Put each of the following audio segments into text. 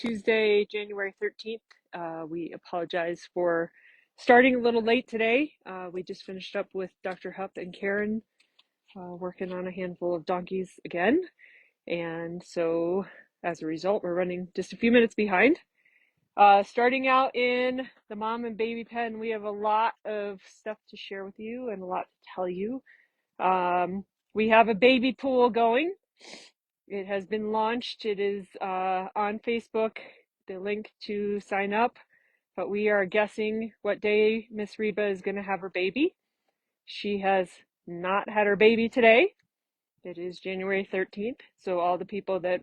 Tuesday, January 13th. We apologize for starting a little late today. We just finished up with Dr. Hoof and Karen working on a handful of donkeys again. And so as a result, we're running just a few minutes behind. Starting out in the mom and baby pen, we have a lot of stuff to share with you and a lot to tell you. We have a baby pool going. It has been launched. It is on Facebook, the link to sign up, but we are guessing what day Miss Reba is going to have her baby. She has not had her baby today. It is January 13th, so all the people that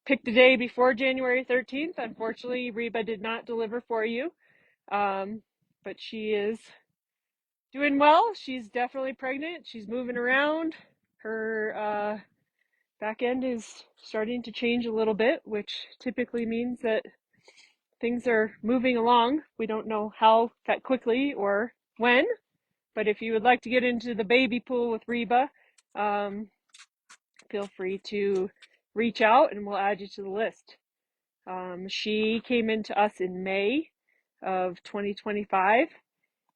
picked a day before January 13th, unfortunately, Reba did not deliver for you, but she is doing well. She's definitely pregnant. She's moving around. Her back end is starting to change a little bit, which typically means that things are moving along. We don't know how that quickly or when, but if you would like to get into the baby pool with Reba, feel free to reach out and we'll add you to the list. She came into us in May of 2025,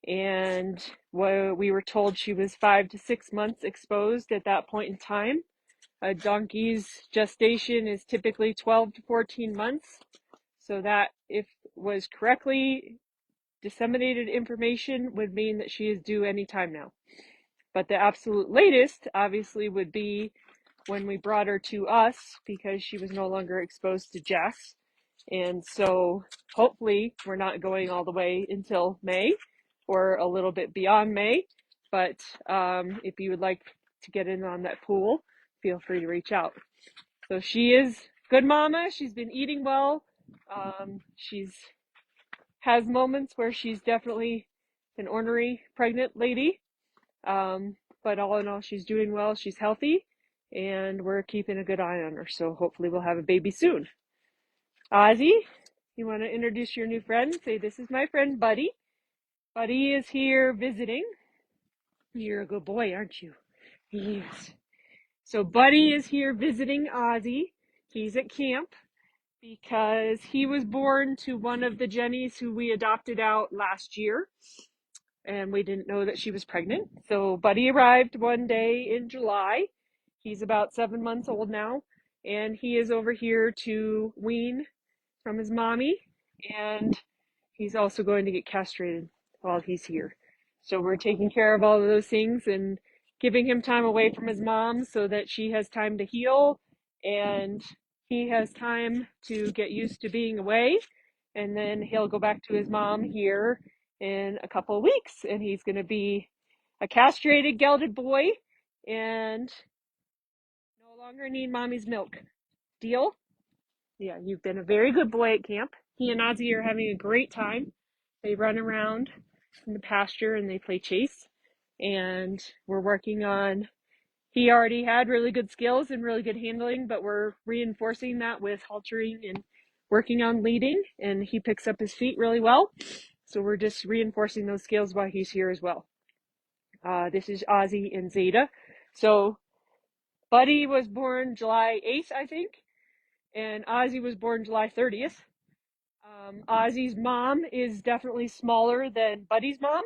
and we were told she was 5 to 6 months exposed at that point in time. A donkey's gestation is typically 12 to 14 months, so that if was correctly disseminated information would mean that she is due any time now. But the absolute latest obviously would be when we brought her to us because she was no longer exposed to Jess. And so hopefully we're not going all the way until May or a little bit beyond May. But if you would like to get in on that pool, feel free to reach out. So she is good mama. She's been eating well. She's has moments where she's definitely an ornery pregnant lady. But all in all, she's doing well. She's healthy and we're keeping a good eye on her. So hopefully we'll have a baby soon. Ozzy, you want to introduce your new friend? Say, this is my friend Buddy. Buddy is here visiting. You're a good boy, aren't you? Yes. So Buddy is here visiting Ozzy. He's at camp because he was born to one of the Jennies who we adopted out last year. And we didn't know that she was pregnant. So Buddy arrived one day in July. He's about 7 months old now. And he is over here to wean from his mommy. And he's also going to get castrated while he's here. So we're taking care of all of those things and giving him time away from his mom so that she has time to heal and he has time to get used to being away. And then he'll go back to his mom here in a couple of weeks and he's going to be a castrated gelded boy and no longer need mommy's milk. Deal? Yeah, you've been a very good boy at camp. He and Ozzy are having a great time. They run around in the pasture and they play chase. And we're working on, he already had really good skills and really good handling, but we're reinforcing that with haltering and working on leading. And he picks up his feet really well. So we're just reinforcing those skills while he's here as well. This is Ozzy and Zeta. So Buddy was born July 8th, I think. And Ozzy was born July 30th. Ozzy's mom is definitely smaller than Buddy's mom,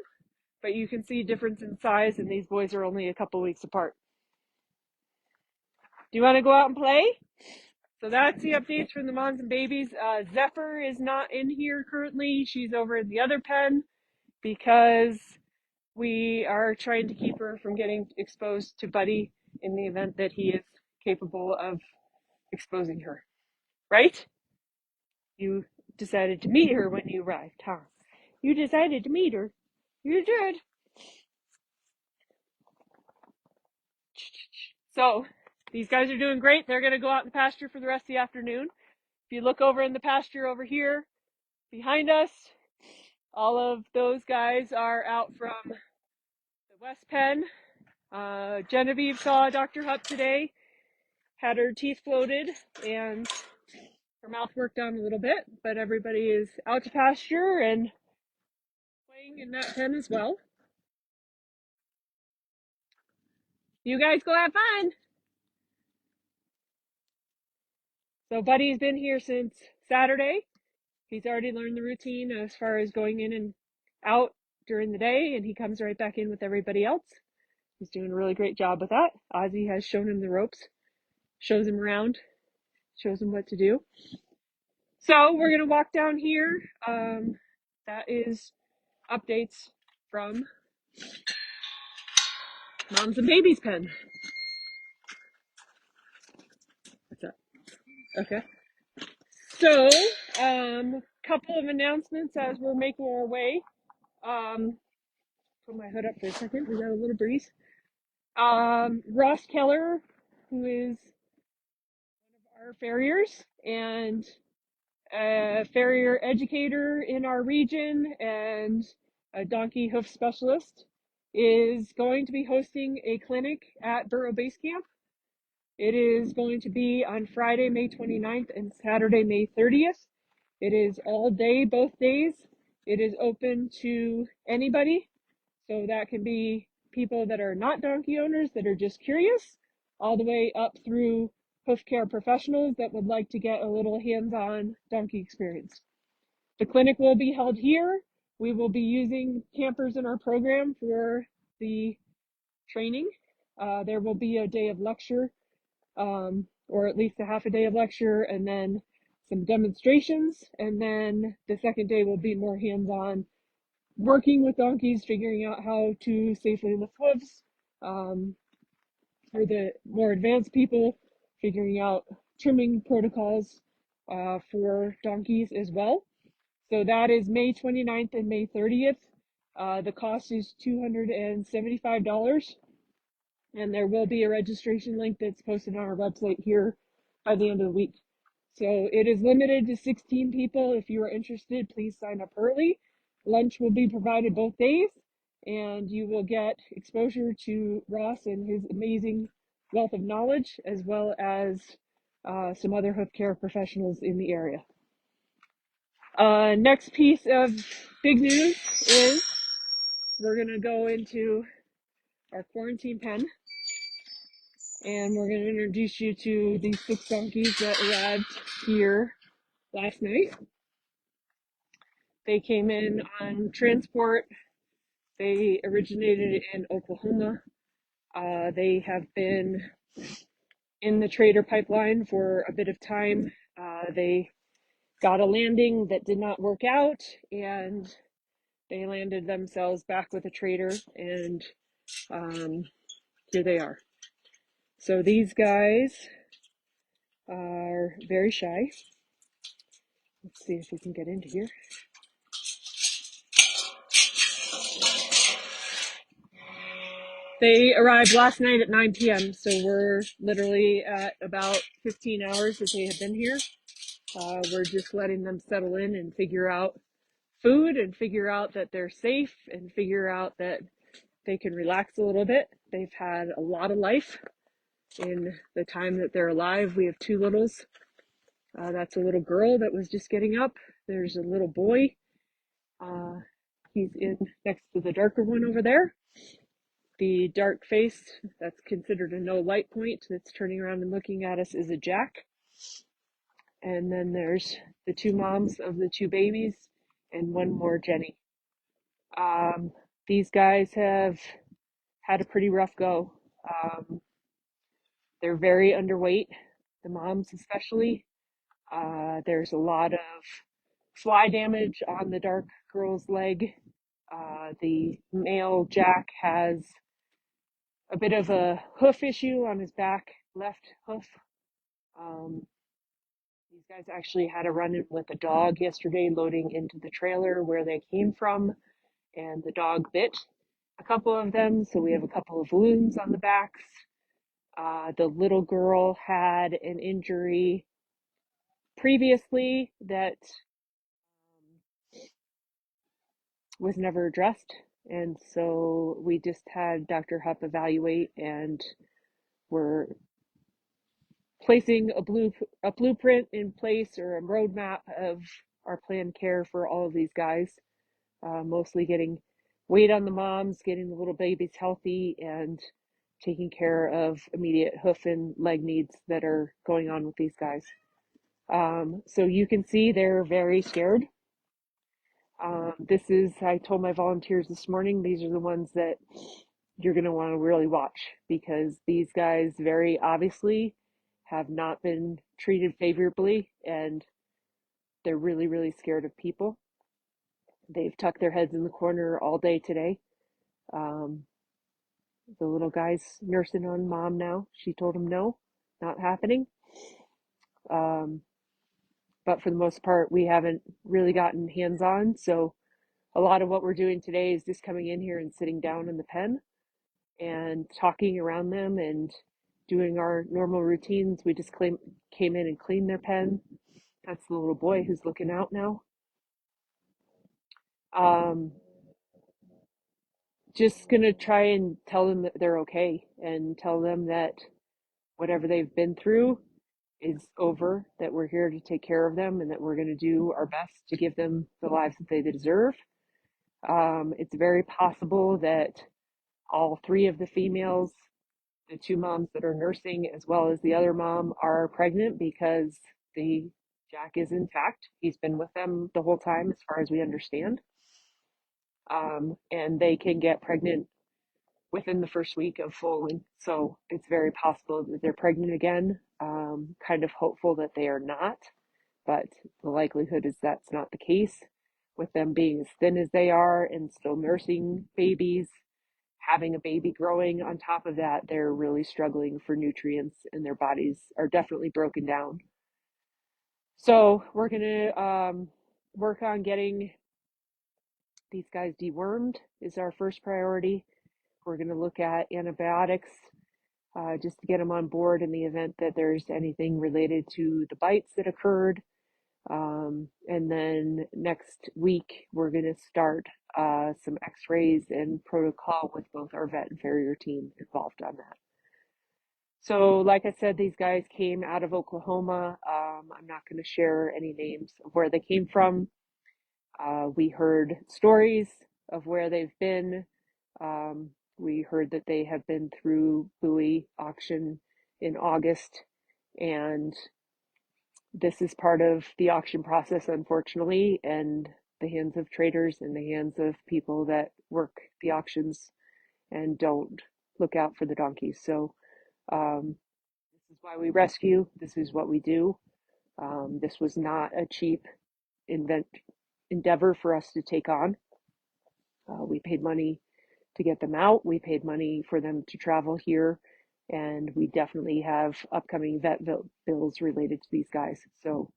but you can see a difference in size, and these boys are only a couple weeks apart. Do you want to go out and play? So that's the updates from the moms and babies. Zephyr is not in here currently. She's over in the other pen because we are trying to keep her from getting exposed to Buddy in the event that he is capable of exposing her. Right? You decided to meet her when you arrived, huh? You decided to meet her. You did. So, these guys are doing great. They're going to go out in the pasture for the rest of the afternoon. If you look over in the pasture over here, behind us, all of those guys are out from the West Pen. Genevieve saw Dr. Hupp today, had her teeth floated, and her mouth worked on a little bit, but everybody is out to pasture and playing in that pen as well. You guys go have fun. So Buddy's been here since Saturday. He's already learned the routine as far as going in and out during the day, and he comes right back in with everybody else. He's doing a really great job with that. Ozzy has shown him the ropes, shows him around, shows him what to do. So we're gonna walk down here. That is updates from Moms and Babies Pen. What's that? Okay. So, couple of announcements as we're making our way. Put my hood up for a second. We got a little breeze. Ross Keller, who is one of our farriers and a farrier educator in our region and a donkey hoof specialist, is going to be hosting a clinic at Burro Base Camp. It is going to be on Friday, May 29th and Saturday, May 30th. It is all day, both days. It is open to anybody. So that can be people that are not donkey owners that are just curious, all the way up through hoof care professionals that would like to get a little hands-on donkey experience. The clinic will be held here. We will be using campers in our program for the training. There will be a day of lecture, or at least a half a day of lecture, and then some demonstrations. And then the second day will be more hands-on, working with donkeys, figuring out how to safely lift hooves. For the more advanced people, figuring out trimming protocols for donkeys as well. So that is May 29th and May 30th. The cost is $275, and there will be a registration link that's posted on our website here by the end of the week. So it is limited to 16 people. If you are interested, please sign up early. Lunch will be provided both days, and you will get exposure to Ross and his amazing wealth of knowledge, as well as some other hoof care professionals in the area. Next piece of big news is we're going to go into our quarantine pen, and we're going to introduce you to these 6 donkeys that arrived here last night. They came in on transport. They originated in Oklahoma. They have been in the trader pipeline for a bit of time. They got a landing that did not work out, and they landed themselves back with a trader, and here they are. So these guys are very shy. Let's see if we can get into here. They arrived last night at 9 p.m., so we're literally at about 15 hours that they have been here. We're just letting them settle in and figure out food and figure out that they're safe and figure out that they can relax a little bit. They've had a lot of life in the time that they're alive. We have 2 littles. That's a little girl that was just getting up. There's a little boy. He's in next to the darker one over there. The dark face, that's considered a no light point, that's turning around and looking at us, is a Jack. And then there's the 2 moms of the 2 babies and one more Jenny. These guys have had a pretty rough go. They're very underweight, the moms especially. There's a lot of fly damage on the dark girl's leg. The male Jack has a bit of a hoof issue on his back left hoof. These guys actually had a run-in with a dog yesterday loading into the trailer where they came from, and the dog bit a couple of them, so we have a couple of wounds on the backs. The little girl had an injury previously that was never addressed, and so we just had Dr. Hupp evaluate, and we're placing a blueprint in place, or a roadmap of our planned care for all of these guys, mostly getting weight on the moms, getting the little babies healthy, and taking care of immediate hoof and leg needs that are going on with these guys. So you can see they're very scared. I told my volunteers this morning, these are the ones that you're going to want to really watch because these guys very obviously have not been treated favorably and they're really, really scared of people. They've tucked their heads in the corner all day today. Um, the little guy's nursing on mom now. She told him no, not happening. Um, but for the most part, we haven't really gotten hands on. So a lot of what we're doing today is just coming in here and sitting down in the pen and talking around them and doing our normal routines. We just came in and cleaned their pen. That's the little boy who's looking out now. Um, just gonna try and tell them that they're okay and tell them that whatever they've been through is over, that we're here to take care of them and that we're going to do our best to give them the lives that they deserve. It's very possible that all three of the females, the two moms that are nursing, as well as the other mom, are pregnant because the Jack is intact. He's been with them the whole time, as far as we understand. And they can get pregnant within the first week of foaling. So it's very possible that they're pregnant again. Kind of hopeful that they are not, but the likelihood is that's not the case. With them being as thin as they are and still nursing babies, having a baby growing on top of that, they're really struggling for nutrients and their bodies are definitely broken down. So we're going to work on getting these guys dewormed is our first priority. We're going to look at antibiotics just to get them on board in the event that there's anything related to the bites that occurred. And then next week, we're going to start some x-rays and protocol with both our vet and farrier team involved on that. So, like I said, these guys came out of Oklahoma. I'm not going to share any names of where they came from. We heard stories of where they've been. We heard that they have been through Bowie auction in August, and this is part of the auction process, unfortunately, and the hands of traders and the hands of people that work the auctions and don't look out for the donkeys. So this is why we rescue. This is what we do. This was not a cheap endeavor for us to take on. We paid money to get them out. We paid money for them to travel here. And we definitely have upcoming vet bills related to these guys. So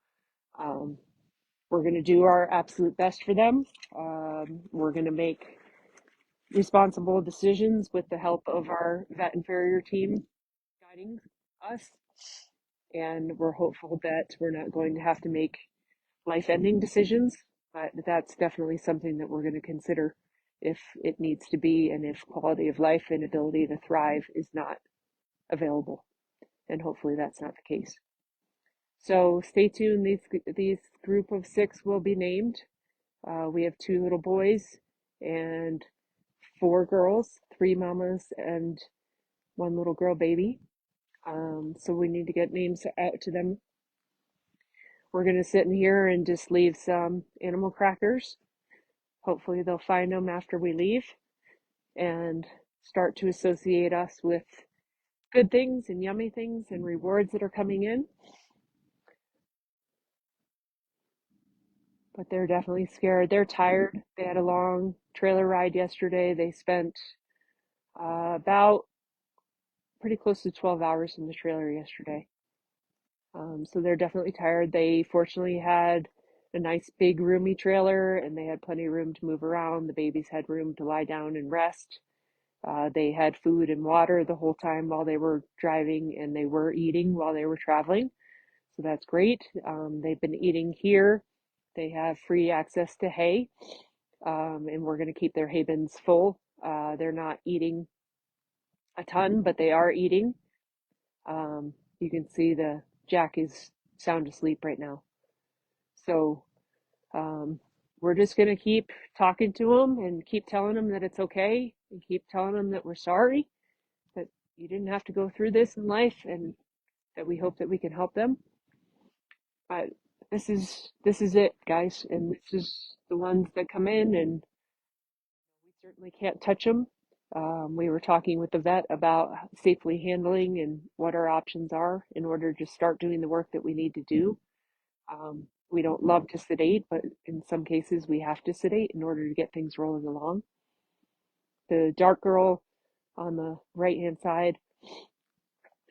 we're going to do our absolute best for them. We're going to make responsible decisions with the help of our vet and farrier team guiding us. And we're hopeful that we're not going to have to make life-ending decisions, but that's definitely something that we're going to consider if it needs to be, and if quality of life and ability to thrive is not available. And hopefully that's not the case. So stay tuned. These group of 6 will be named. We have 2 little boys and 4 girls, 3 mamas and 1 little girl baby. So we need to get names out to them. We're going to sit in here and just leave some animal crackers. Hopefully they'll find them after we leave and start to associate us with good things and yummy things and rewards that are coming in. But they're definitely scared. They're tired. They had a long trailer ride yesterday. They spent about pretty close to 12 hours in the trailer yesterday. So they're definitely tired. They fortunately had a nice big roomy trailer and they had plenty of room to move around. The babies had room to lie down and rest. They had food and water the whole time while they were driving, and they were eating while they were traveling. So that's great. They've been eating here. They have free access to hay, and we're going to keep their hay bins full. They're not eating a ton, but they are eating. You can see the Jack is sound asleep right now. So we're just going to keep talking to them and keep telling them that it's okay and keep telling them that we're sorry, that you didn't have to go through this in life, and that we hope that we can help them. But this is it, guys, and this is the ones that come in, and we certainly can't touch them. We were talking with the vet about safely handling and what our options are in order to start doing the work that we need to do. We don't love to sedate, but in some cases we have to sedate in order to get things rolling along. The dark girl on the right hand side,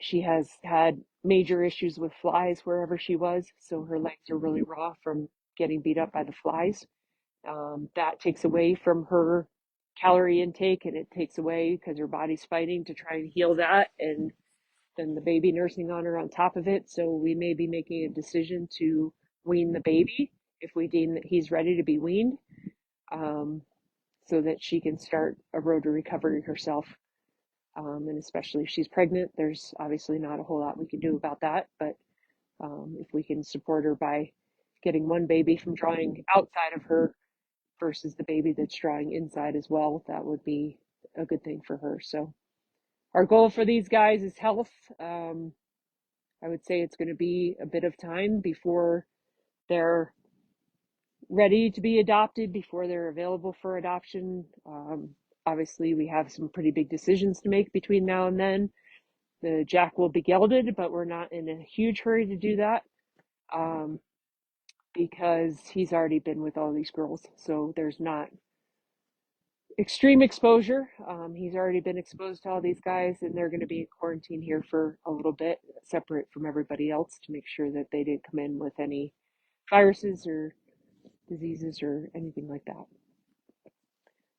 she has had major issues with flies wherever she was, so her legs are really raw from getting beat up by the flies. That takes away from her calorie intake, and it takes away because her body's fighting to try and heal that, and then the baby nursing on her on top of it. So we may be making a decision to wean the baby if we deem that he's ready to be weaned, um, so that she can start a road to recovery herself. And especially if she's pregnant, there's obviously not a whole lot we can do about that. But if we can support her by getting one baby from drawing outside of her versus the baby that's drawing inside as well, that would be a good thing for her. So our goal for these guys is health. I would say it's going to be a bit of time before they're ready to be adopted, before they're available for adoption. Obviously, we have some pretty big decisions to make between now and then. The Jack will be gelded, but we're not in a huge hurry to do that, because he's already been with all these girls. So there's not extreme exposure. He's already been exposed to all these guys, and they're going to be in quarantine here for a little bit, separate from everybody else, to make sure that they didn't come in with any viruses or diseases or anything like that.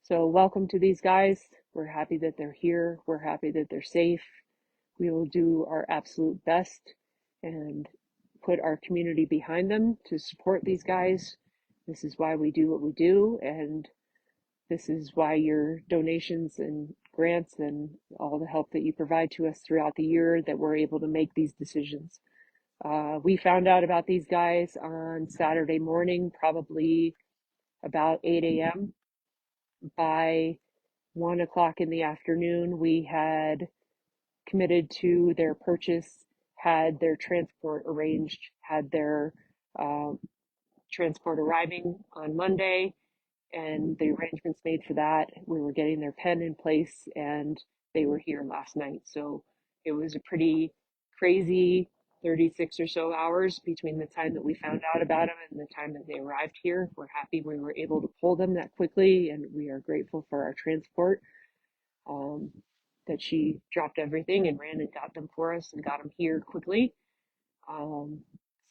So welcome to these guys. We're happy that they're here. We're happy that they're safe. We will do our absolute best and put our community behind them to support these guys. This is why we do what we do, and this is why your donations and grants and all the help that you provide to us throughout the year, that we're able to make these decisions. We found out about these guys on Saturday morning, probably about 8 a.m. By 1 o'clock in the afternoon, we had committed to their purchase, had their transport arranged, had their transport arriving on Monday, and the arrangements made for that. We were getting their pen in place, and they were here last night. So it was a pretty crazy 36 or so hours between the time that we found out about them and the time that they arrived here. We're happy we were able to pull them that quickly, and we are grateful for our transport, that she dropped everything and ran and got them for us and got them here quickly.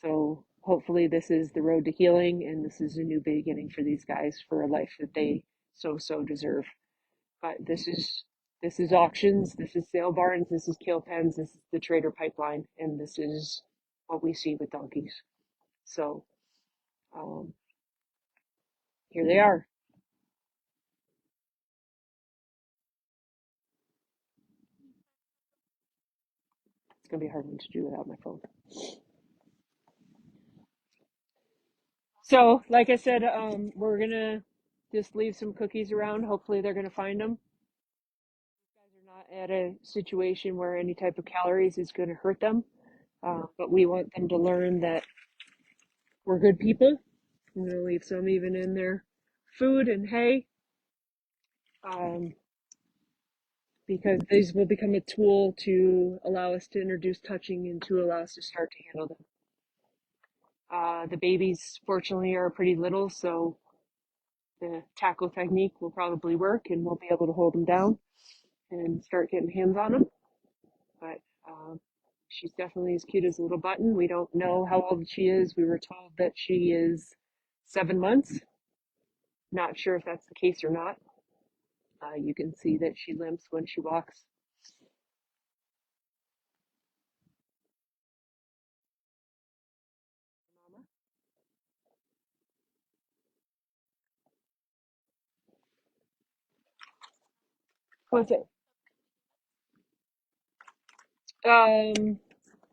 So hopefully this is the road to healing, and this is a new beginning for these guys for a life that they so deserve. But this is auctions, this is sale barns, this is kill pens, this is the trader pipeline, and this is what we see with donkeys. So um, here they are. It's gonna be a hard one to do without my phone. So like I said, we're gonna just leave some cookies around. Hopefully they're gonna find them. Guys are not at a situation where any type of calories is going to hurt them, but we want them to learn that we're good people. I'm going to leave some even in their food and hay, um, because these will become a tool to allow us to introduce touching and to allow us to start to handle them. The babies, fortunately, are pretty little, so the tackle technique will probably work, and we'll be able to hold them down and start getting hands on them. But she's definitely as cute as a little button. We don't know how old she is. We were told that she is 7 months. Not sure if that's the case or not. You can see that she limps when she walks. What's it?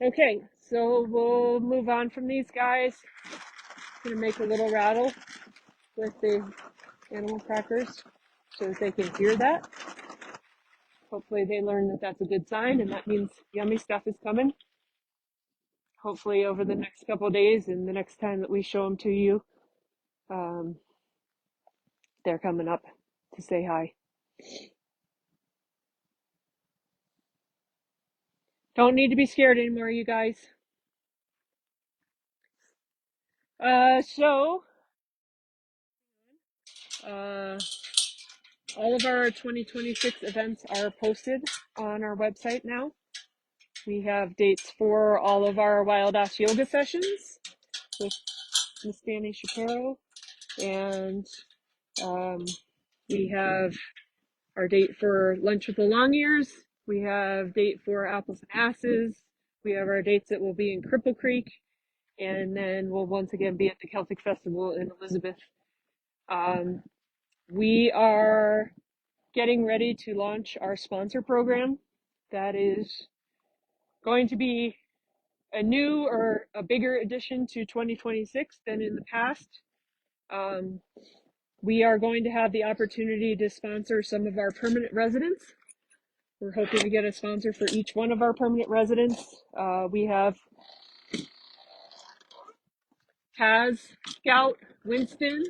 Okay, so we'll move on from these guys. Gonna make a little rattle with the animal crackers so that they can hear that. Hopefully they learn that that's a good sign, and that means yummy stuff is coming. hopefully over the next couple of days, and the next time that we show them to you, they're coming up to say hi. Don't need to be scared anymore, you guys. So all of our 2026 events are posted on our website now. We have dates for all of our Wild Ass Yoga sessions with Miss Danny Shapiro, and we have our date for Lunch with the Long Ears. We have date for Apples and Asses. We have our dates that will be in Cripple Creek, and then we'll once again be at the Celtic Festival in Elizabeth. We are getting ready to launch our sponsor program. That is going to be a new or a bigger addition to 2026 than in the past. We are going to have the opportunity to sponsor some of our permanent residents. We're hoping to get a sponsor for each one of our permanent residents. We have Taz, Scout, Winston,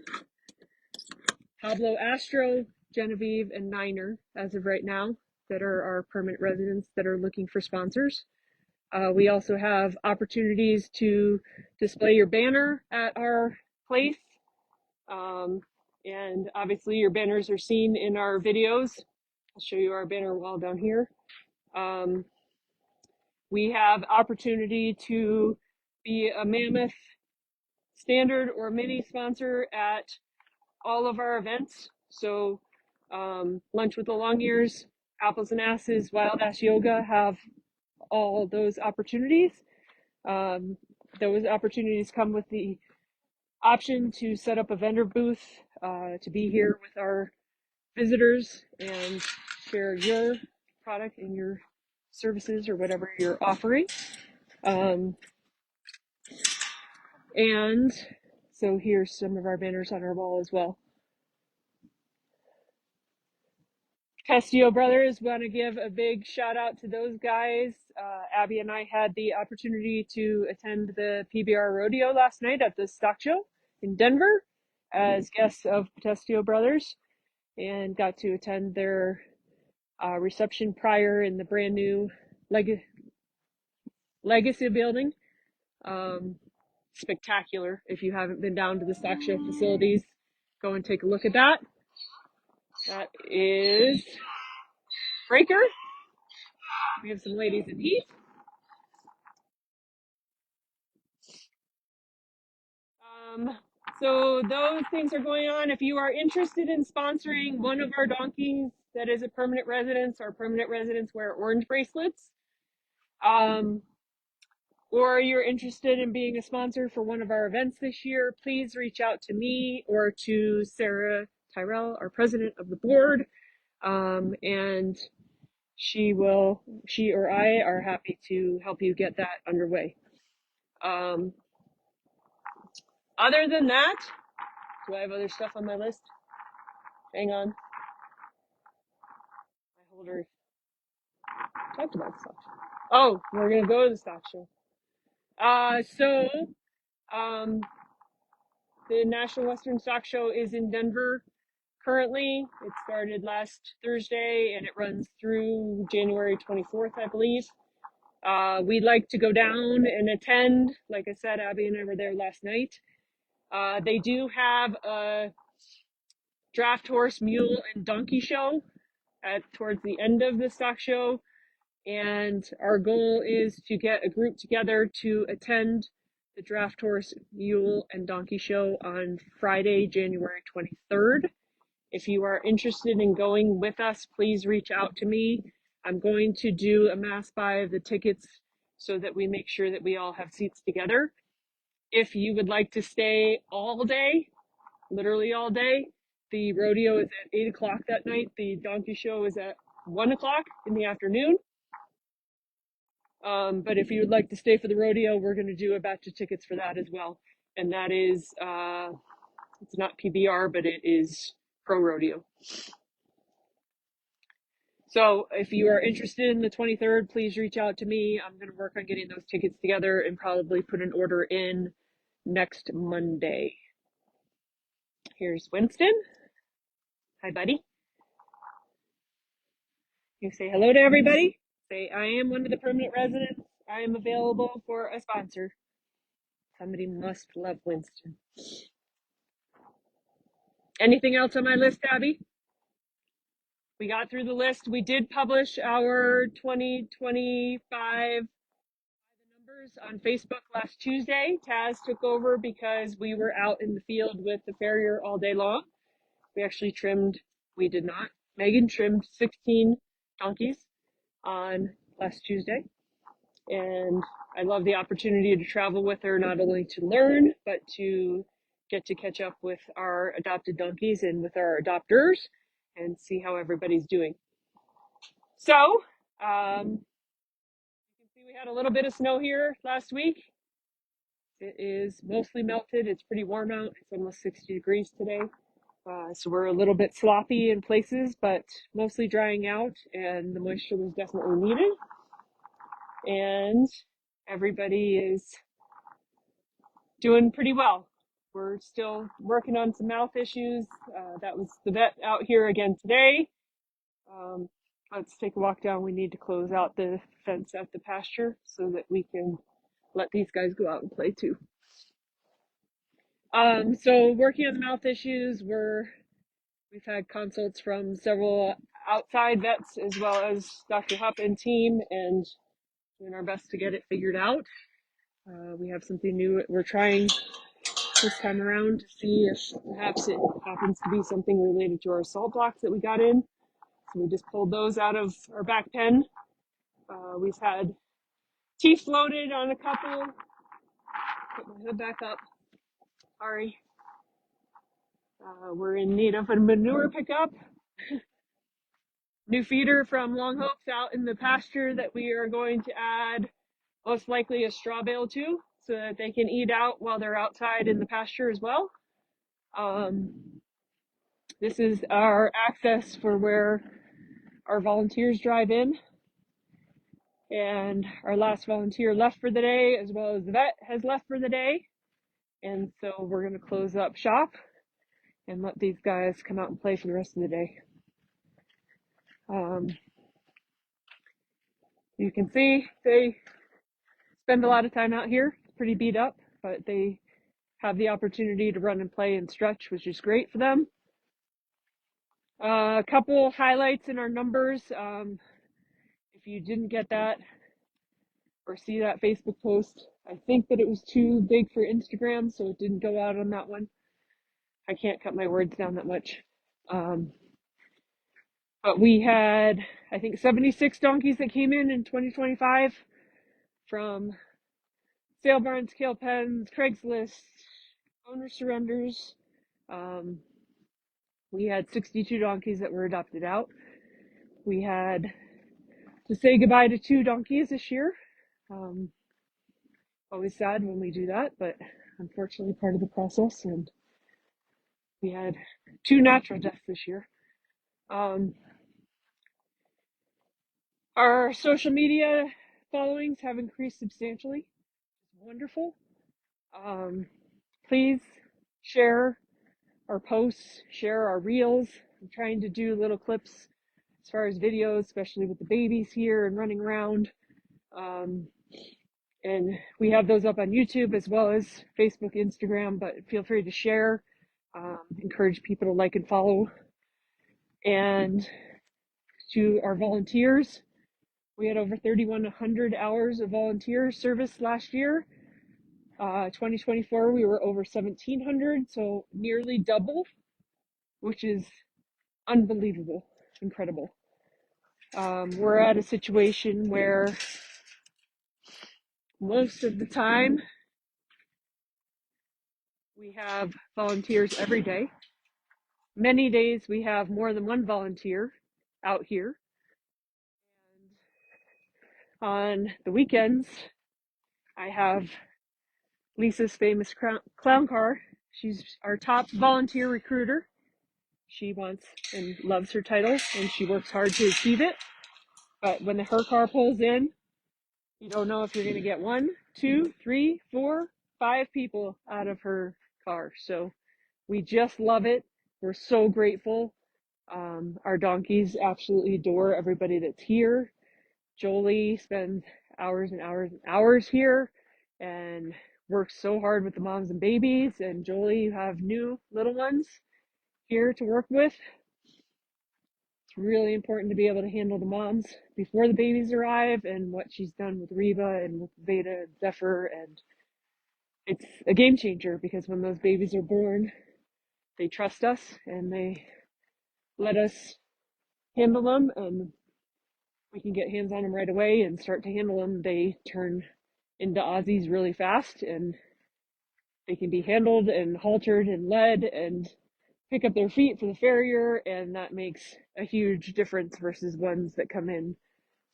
Pablo Astro, Genevieve, and Niner as of right now that are our permanent residents that are looking for sponsors. We also have opportunities to display your banner at our place. And obviously your banners are seen in our videos. I'll show you our banner wall down here. We have opportunity to be a Mammoth standard or mini sponsor at all of our events. So Lunch with the Long Ears, Apples and Asses, Wild Ass Yoga have all those opportunities. Those opportunities come with the option to set up a vendor booth, to be here with our visitors and share your product and your services or whatever you're offering. And so here's some of our banners on our wall as well. Castillo Brothers, want to give a big shout out to those guys. Abby and I had the opportunity to attend the PBR rodeo last night at the stock show in Denver as guests of Castillo Brothers, and got to attend their reception prior in the brand new Legacy building. Spectacular. If you haven't been down to the stock show facilities, go and take a look at that. That is Breaker. We have some ladies in heat. So those things are going on. If you are interested in sponsoring one of our donkeys that is a permanent residence, our permanent residents wear orange bracelets, or you're interested in being a sponsor for one of our events this year, please reach out to me or to Sarah Tyrell, our president of the board, and she or I are happy to help you get that underway. Other than that, do I have other stuff on my list? Hang on. My holder talked about stuff. Oh, we're gonna go to the stock show. The National Western Stock Show is in Denver currently. It started last Thursday and it runs through January 24th, I believe. We'd like to go down and attend. Like I said, Abby and I were there last night. They do have a draft horse, mule, and donkey show towards the end of the stock show. And our goal is to get a group together to attend the draft horse, mule, and donkey show on Friday, January 23rd. If you are interested in going with us, please reach out to me. I'm going to do a mass buy of the tickets so that we make sure that we all have seats together. If you would like to stay all day, literally all day, the rodeo is at 8 o'clock that night. The donkey show is at 1 o'clock in the afternoon. But if you would like to stay for the rodeo, we're going to do a batch of tickets for that as well. And that is, it's not PBR, but it is Pro Rodeo. So if you are interested in the 23rd, please reach out to me. I'm going to work on getting those tickets together and probably put an order in next Monday. Here's Winston. Hi, buddy. You say hello to everybody. Say, I am one of the permanent residents. I am available for a sponsor. Somebody must love Winston. Anything else on my list, Abby? We got through the list. We did publish our 2025 numbers on Facebook last Tuesday. Taz took over because we were out in the field with the farrier all day long. We actually trimmed, we did not. Megan trimmed 16 donkeys on last Tuesday. And I love the opportunity to travel with her, not only to learn, but to get to catch up with our adopted donkeys and with our adopters and see how everybody's doing. So, you can see we had a little bit of snow here last week. It is mostly melted. It's pretty warm out. It's almost 60 degrees today. So we're a little bit sloppy in places, but mostly drying out, and the moisture was definitely needed. And everybody is doing pretty well. We're still working on some mouth issues. That was the vet out here again today. Let's take a walk down. We need to close out the fence at the pasture so that we can let these guys go out and play too. So working on the mouth issues, we've had consults from several outside vets as well as Dr. Hupp and team, and doing our best to get it figured out. We have something new we're trying this time around to see if perhaps it happens to be something related to our salt blocks that we got in. So we just pulled those out of our back pen. We've had teeth loaded on a couple. Put my hood back up. Sorry. We're in need of a manure pickup. New feeder from Long Hopes out in the pasture that we are going to add most likely a straw bale to, so that they can eat out while they're outside in the pasture as well. This is our access for where our volunteers drive in. And our last volunteer left for the day, as well as the vet has left for the day. And so we're going to close up shop and let these guys come out and play for the rest of the day. You can see they spend a lot of time out here, pretty beat up, but they have the opportunity to run and play and stretch, which is great for them. A couple highlights in our numbers. If you didn't get that or see that Facebook post, I think that it was too big for Instagram, so it didn't go out on that one. I can't cut my words down that much. But we had, I think, 76 donkeys that came in 2025 from sale barns, kale pens, Craigslist, owner surrenders. We had 62 donkeys that were adopted out. We had to say goodbye to 2 donkeys this year. Always sad when we do that, but unfortunately part of the process. And we had 2 natural deaths this year. Our social media followings have increased substantially. It's wonderful. Please share our posts, share our reels. I'm trying to do little clips as far as videos, especially with the babies here and running around. And we have those up on YouTube as well as Facebook, Instagram, but feel free to share. Encourage people to like and follow. And to our volunteers, we had over 3,100 hours of volunteer service last year. 2024, we were over 1,700, so nearly double, which is unbelievable, incredible. We're at a situation where most of the time we have volunteers every day. Many days we have more than one volunteer out here. And on the weekends, I have Lisa's famous clown car. She's our top volunteer recruiter. She wants and loves her title, and she works hard to achieve it. But when her car pulls in, you don't know if you're going to get 1, 2, 3, 4, 5 people out of her car. So we just love it. We're so grateful. Our donkeys absolutely adore everybody that's here. Jolie spends hours and hours and hours here and works so hard with the moms and babies. And Jolie, you have new little ones here to work with. It's really important to be able to handle the moms before the babies arrive, and what she's done with Reba and with Veda and Zephyr. And it's a game changer because when those babies are born, they trust us and they let us handle them, and we can get hands on them right away and start to handle them. They turn into Aussies really fast, and they can be handled and haltered and led and pick up their feet for the farrier, and that makes a huge difference versus ones that come in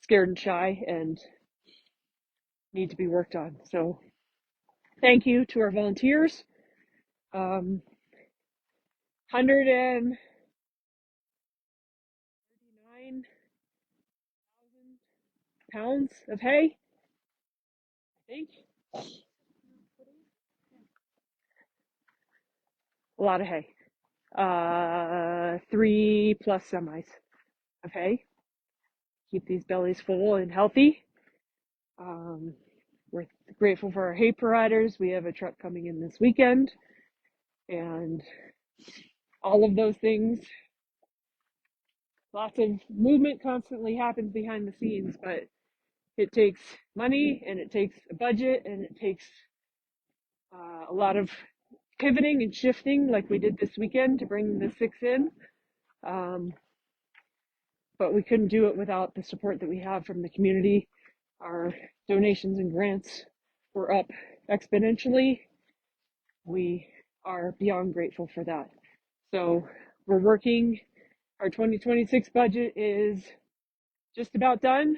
scared and shy and need to be worked on. So thank you to our volunteers. 139,000 pounds of hay, I think. A lot of hay. 3+ semis of hay. Keep these bellies full and healthy. We're grateful for our hay providers. We have a truck coming in this weekend, and all of those things. Lots of movement constantly happens behind the scenes, but it takes money and it takes a budget and it takes a lot of pivoting and shifting like we did this weekend to bring the 6 in. But we couldn't do it without the support that we have from the community. Our donations and grants were up exponentially. We are beyond grateful for that. So we're working. Our 2026 budget is just about done.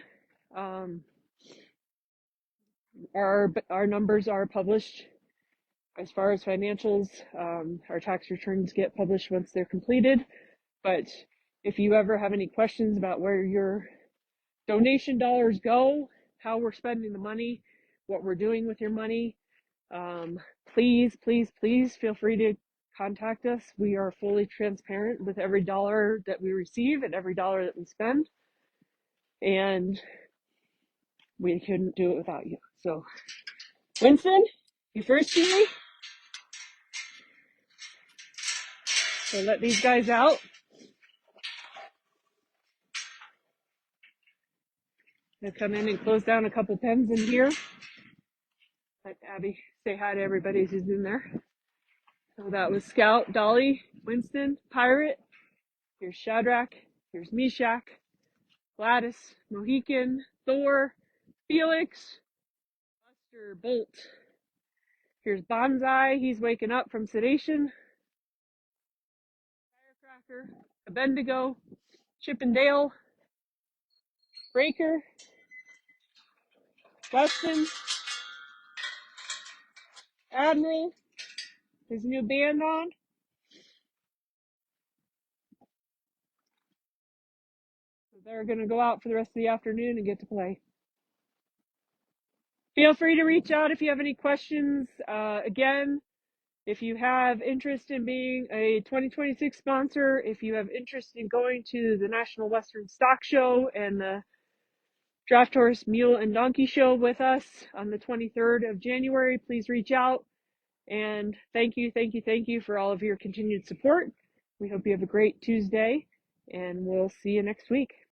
Our numbers are published as far as financials. Our tax returns get published once they're completed. But if you ever have any questions about where your donation dollars go, how we're spending the money, what we're doing with your money, please feel free to contact us. We are fully transparent with every dollar that we receive and every dollar that we spend, and we couldn't do it without you. So Winston, you first, Julie? So let these guys out. They'll come in and close down a couple pens in here. Let Abby say hi to everybody who's in there. So that was Scout, Dolly, Winston, Pirate. Here's Shadrach. Here's Meshach, Gladys, Mohican, Thor, Felix, Buster, Bolt. Here's Bonsai. He's waking up from sedation. Firecracker, Abendigo, Chip and Dale, Breaker, Weston, Admiral, his new band on. So they're going to go out for the rest of the afternoon and get to play. Feel free to reach out if you have any questions. Again, if you have interest in being a 2026 sponsor, if you have interest in going to the National Western Stock Show and the Draft Horse, Mule, and Donkey Show with us on the 23rd of January, please reach out. And thank you for all of your continued support. We hope you have a great Tuesday, and we'll see you next week.